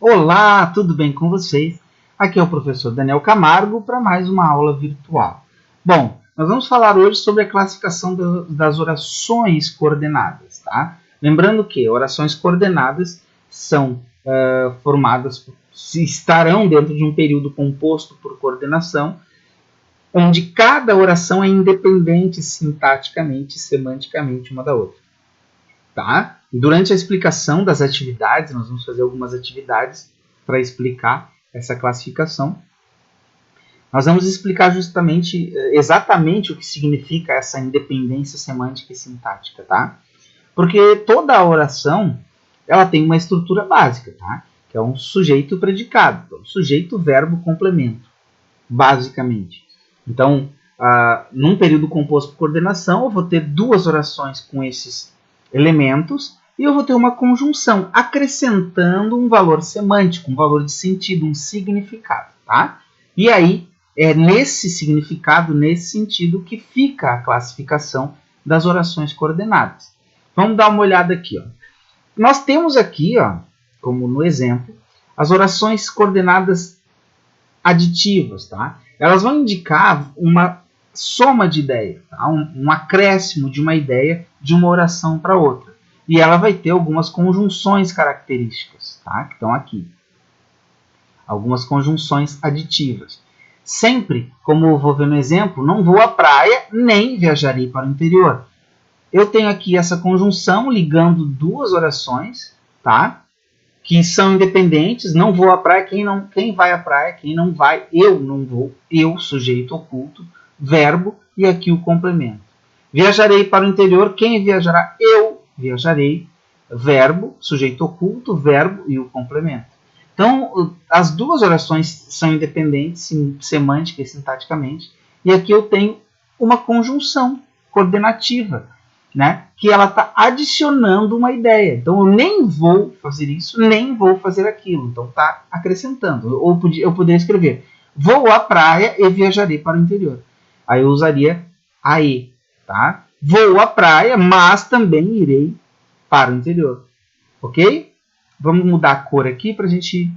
Olá, tudo bem com vocês? Aqui é o professor Daniel Camargo para mais uma aula virtual. Bom, nós vamos falar hoje sobre a classificação das orações coordenadas, tá? Lembrando que orações coordenadas são formadas, estarão dentro de um período composto por coordenação, onde cada oração é independente sintaticamente e semanticamente uma da outra. Tá? Durante a explicação das atividades, nós vamos fazer algumas atividades para explicar essa classificação. Nós vamos explicar exatamente o que significa essa independência semântica e sintática, tá? Porque toda a oração, ela tem uma estrutura básica, tá? Que é um sujeito predicado, então, sujeito, verbo, complemento, basicamente. Então, num período composto por coordenação, eu vou ter duas orações com esses elementos e eu vou ter uma conjunção acrescentando um valor semântico, um valor de sentido, um significado, tá? E aí é nesse significado, nesse sentido que fica a classificação das orações coordenadas. Vamos dar uma olhada aqui, ó. Nós temos aqui, ó, como no exemplo, as orações coordenadas aditivas, tá? Elas vão indicar uma soma de ideia, tá? um acréscimo de uma ideia de uma oração para outra. E ela vai ter algumas conjunções características, tá? Que estão aqui. Algumas conjunções aditivas. Sempre, como eu vou ver no exemplo, não vou à praia, nem viajarei para o interior. Eu tenho aqui essa conjunção ligando duas orações, tá? Que são independentes, não vou à praia, quem vai à praia, quem não vai, eu não vou, eu, sujeito oculto, verbo e aqui o complemento. Viajarei para o interior, quem viajará? Eu viajarei, verbo, sujeito oculto, verbo e o complemento. Então, as duas orações são independentes, semântica e sintaticamente, e aqui eu tenho uma conjunção coordenativa, né, que ela está adicionando uma ideia. Então, eu nem vou fazer isso, nem vou fazer aquilo. Então, está acrescentando. Ou eu poderia escrever, vou à praia e viajarei para o interior. Aí eu usaria a e, tá? Vou à praia, mas também irei para o interior. Ok? Vamos mudar a cor aqui para a gente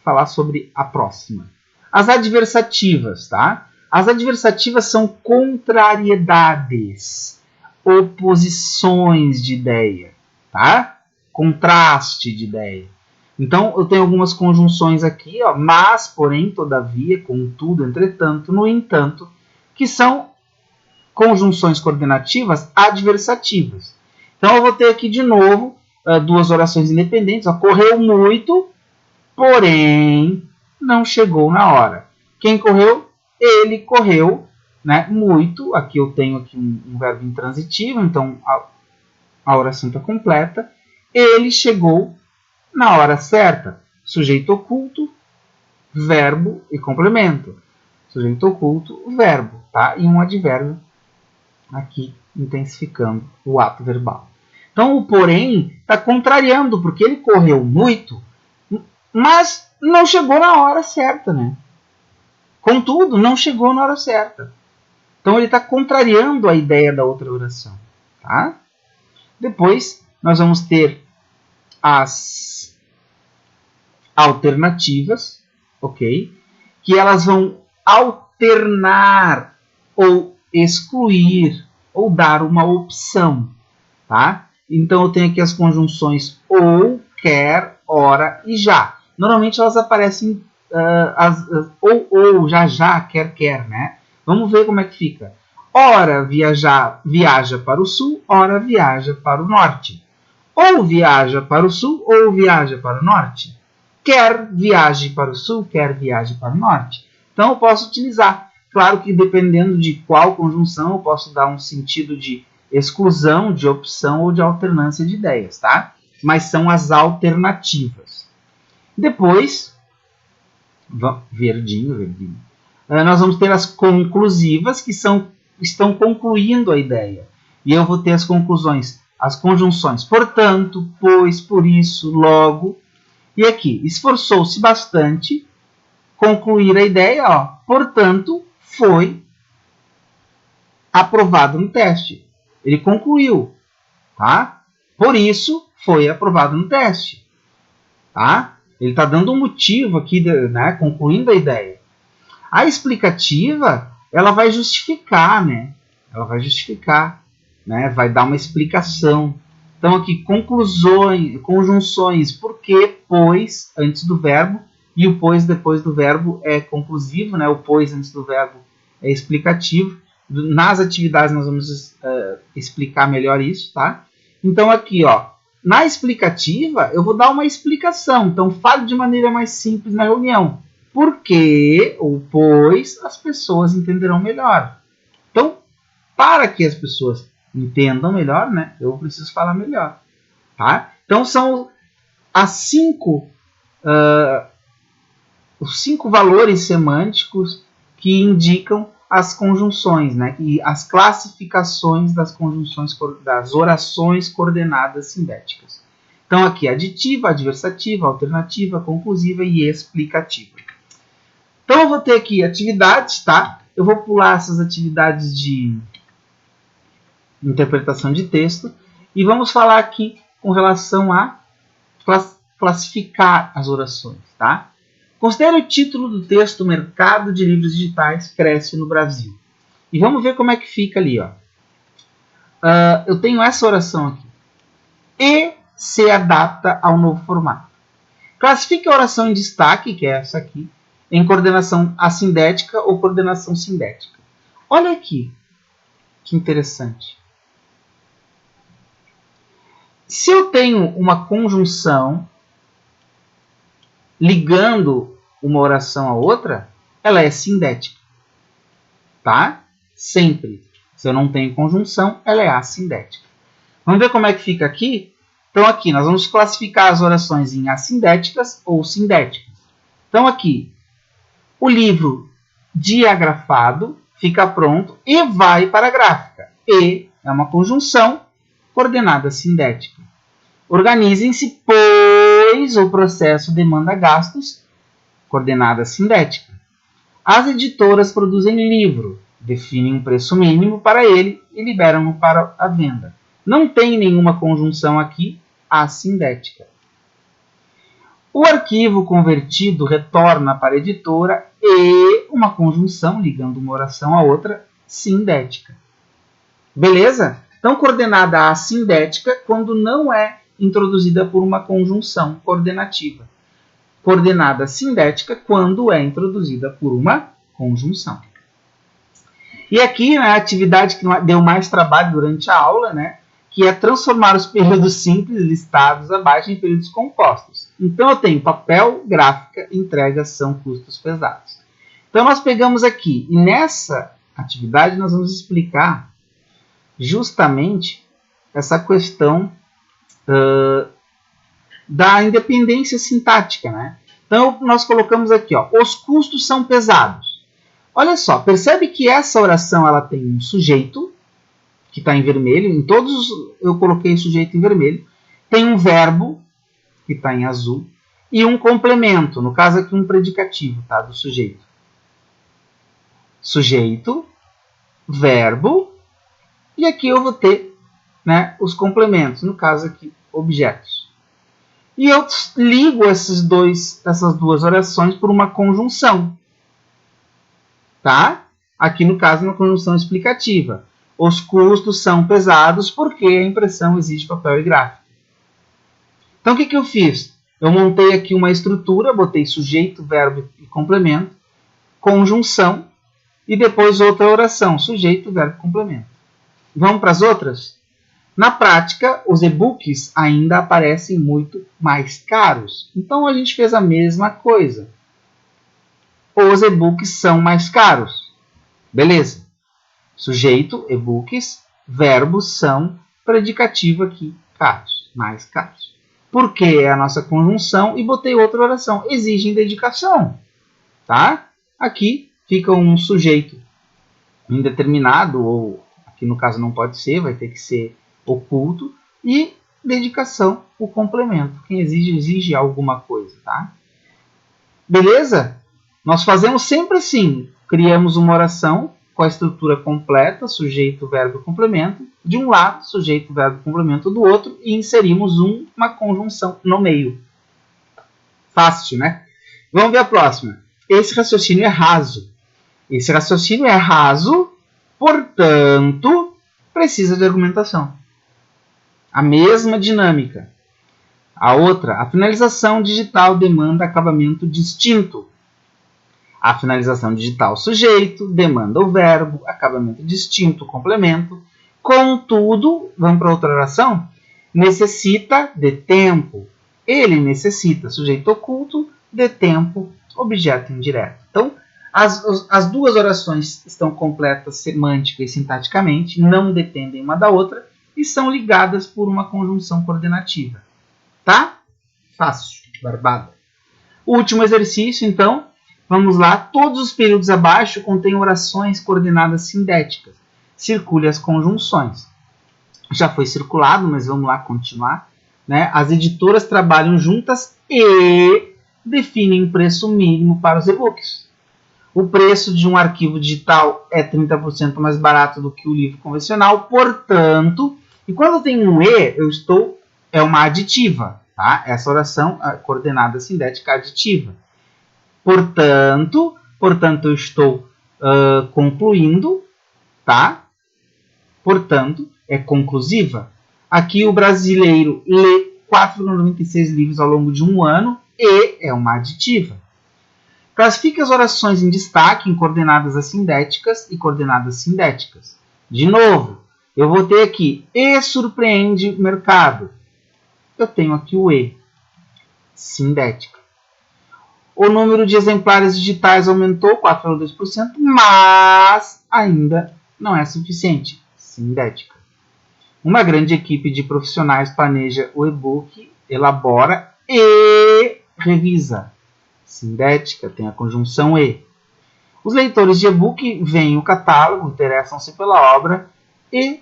falar sobre a próxima. As adversativas, tá? As adversativas são contrariedades, oposições de ideia, tá? Contraste de ideia. Então, eu tenho algumas conjunções aqui, ó, mas, porém, todavia, contudo, entretanto, no entanto, que são conjunções coordenativas adversativas. Então, eu vou ter aqui de novo duas orações independentes. Ó, correu muito, porém, não chegou na hora. Quem correu? Ele correu, né, muito. Aqui eu tenho aqui um verbo intransitivo, então a oração está completa. Ele chegou na hora certa. Sujeito oculto, verbo e complemento. Sujeito oculto, verbo, tá? E um advérbio aqui intensificando o ato verbal. Então o porém está contrariando, porque ele correu muito, mas não chegou na hora certa, né? Contudo, não chegou na hora certa. Então ele está contrariando a ideia da outra oração, tá? Depois nós vamos ter as alternativas, ok? Que elas vão alternar ou excluir ou dar uma opção, tá? Então eu tenho aqui as conjunções ou, quer, ora e já. Normalmente elas aparecem ou, já, quer, né? Vamos ver como é que fica. Ora viaja para o sul, ora viaja para o norte. Ou viaja para o sul, ou viaja para o norte. Quer viaje para o sul, quer viaje para o norte. Então eu posso utilizar. Claro que dependendo de qual conjunção, eu posso dar um sentido de exclusão, de opção ou de alternância de ideias, tá? Mas são as alternativas. Depois, verdinho, nós vamos ter as conclusivas, que estão concluindo a ideia. E eu vou ter as conclusões, as conjunções portanto, pois, por isso, logo. E aqui, esforçou-se bastante, concluir a ideia, ó, portanto, foi aprovado no teste. Ele concluiu, tá? Por isso, foi aprovado no teste. tá? Ele está dando um motivo aqui, né, concluindo a ideia. A explicativa, ela vai justificar, né? Ela vai justificar, né? Vai dar uma explicação. Então aqui, conclusões, conjunções, porque, pois, antes do verbo, e o pois depois do verbo é conclusivo, né? O pois antes do verbo é explicativo. Nas atividades nós vamos explicar melhor isso, tá? Então aqui, ó, na explicativa, eu vou dar uma explicação. Então, fale de maneira mais simples na reunião. Porque, ou pois, as pessoas entenderão melhor. Então, para que as pessoas entendam melhor, né, eu preciso falar melhor. Tá? Então, são os 5 valores semânticos que indicam as conjunções, né, e as classificações das conjunções, das orações coordenadas sindéticas. Então, aqui, aditiva, adversativa, alternativa, conclusiva e explicativa. Então, eu vou ter aqui atividades, tá? Eu vou pular essas atividades de interpretação de texto e vamos falar aqui com relação a classificar as orações, tá? Considere o título do texto: Mercado de livros digitais cresce no Brasil. E vamos ver como é que fica ali, ó. Eu tenho essa oração aqui. E se adapta ao novo formato. Classifique a oração em destaque, que é essa aqui, em coordenação assindética ou coordenação sindética. Olha aqui, que interessante. Se eu tenho uma conjunção ligando uma oração a outra, ela é sindética. Tá? Sempre. Se eu não tenho conjunção, ela é assindética. Vamos ver como é que fica aqui? Então aqui nós vamos classificar as orações em assindéticas ou sindéticas. Então aqui, o livro diagrafado fica pronto e vai para a gráfica. E é uma conjunção coordenada sindética. Organizem-se, pois o processo demanda gastos, coordenada sindética. As editoras produzem livro, definem um preço mínimo para ele e liberam-no para a venda. Não tem nenhuma conjunção aqui assindética. O arquivo convertido retorna para a editora e uma conjunção ligando uma oração a outra sindética. Beleza? Então, coordenada assindética quando não é introduzida por uma conjunção coordenativa. Coordenada sindética quando é introduzida por uma conjunção. E aqui, né, a atividade que deu mais trabalho durante a aula, né, que é transformar os períodos simples listados abaixo em períodos compostos. Então, eu tenho papel, gráfica, entrega, são custos pesados. Então, nós pegamos aqui, e nessa atividade nós vamos explicar justamente essa questão da independência sintática, né? Então, nós colocamos aqui, ó, os custos são pesados. Olha só, percebe que essa oração ela tem um sujeito, que está em vermelho, em todos eu coloquei sujeito em vermelho, tem um verbo, que está em azul, e um complemento, no caso aqui um predicativo, tá, do sujeito. Sujeito, verbo, e aqui eu vou ter, né, os complementos, no caso aqui, objetos. E eu ligo essas duas orações por uma conjunção. Tá? Aqui, no caso, uma conjunção explicativa. Os custos são pesados porque a impressão exige papel e gráfica. Então, o que eu fiz? Eu montei aqui uma estrutura, botei sujeito, verbo e complemento, conjunção, e depois outra oração, sujeito, verbo e complemento. Vamos para as outras? Na prática, os e-books ainda aparecem muito mais caros. Então, a gente fez a mesma coisa. Os e-books são mais caros. Beleza. Sujeito, e-books, verbo, são, predicativo aqui, caros, mais caros. Porque é a nossa conjunção e botei outra oração. Exigem dedicação. Tá? Aqui fica um sujeito indeterminado, ou aqui no caso não pode ser, vai ter que ser oculto, e dedicação, o complemento. Quem exige alguma coisa, tá? Beleza? Nós fazemos sempre assim. Criamos uma oração com a estrutura completa, sujeito, verbo, complemento. De um lado, sujeito, verbo, complemento do outro, e inserimos uma conjunção no meio. Fácil, né? Vamos ver a próxima. Esse raciocínio é raso. Esse raciocínio é raso, portanto, precisa de argumentação. A mesma dinâmica. A outra, a finalização digital demanda acabamento distinto. A finalização digital sujeito demanda o verbo, acabamento distinto, complemento. Contudo, vamos para outra oração, necessita de tempo. Ele necessita, sujeito oculto, de tempo, objeto indireto. Então, as duas orações estão completas semântica e sintaticamente, não dependem uma da outra e são ligadas por uma conjunção coordenativa. Tá? Fácil, barbada. Último exercício, então. Vamos lá. Todos os períodos abaixo contêm orações coordenadas sindéticas. Circule as conjunções. Já foi circulado, mas vamos lá continuar. Né? As editoras trabalham juntas e definem preço mínimo para os e-books. O preço de um arquivo digital é 30% mais barato do que o livro convencional, portanto, e quando eu tenho um E, é uma aditiva, tá? Essa oração, a coordenada sindética aditiva. Portanto, eu estou concluindo, tá? Portanto, é conclusiva. Aqui o brasileiro lê 4,96 livros ao longo de um ano e é uma aditiva. Classifique as orações em destaque em coordenadas assindéticas e coordenadas sindéticas. De novo, eu vou ter aqui E surpreende o mercado. Eu tenho aqui o E, sindética. O número de exemplares digitais aumentou 4,2%, mas ainda não é suficiente, sindética. Uma grande equipe de profissionais planeja o e-book, elabora e revisa. Sindética tem a conjunção E. Os leitores de e-book veem o catálogo, interessam-se pela obra e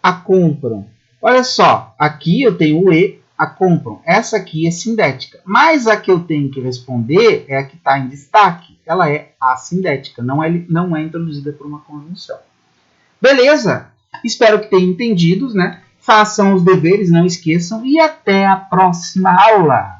a compram. Olha só, aqui eu tenho o E, a compram. Essa aqui é sindética, mas a que eu tenho que responder é a que está em destaque. Ela é assindética, não é introduzida por uma conjunção. Beleza? Espero que tenham entendido, né? Façam os deveres, não esqueçam e até a próxima aula!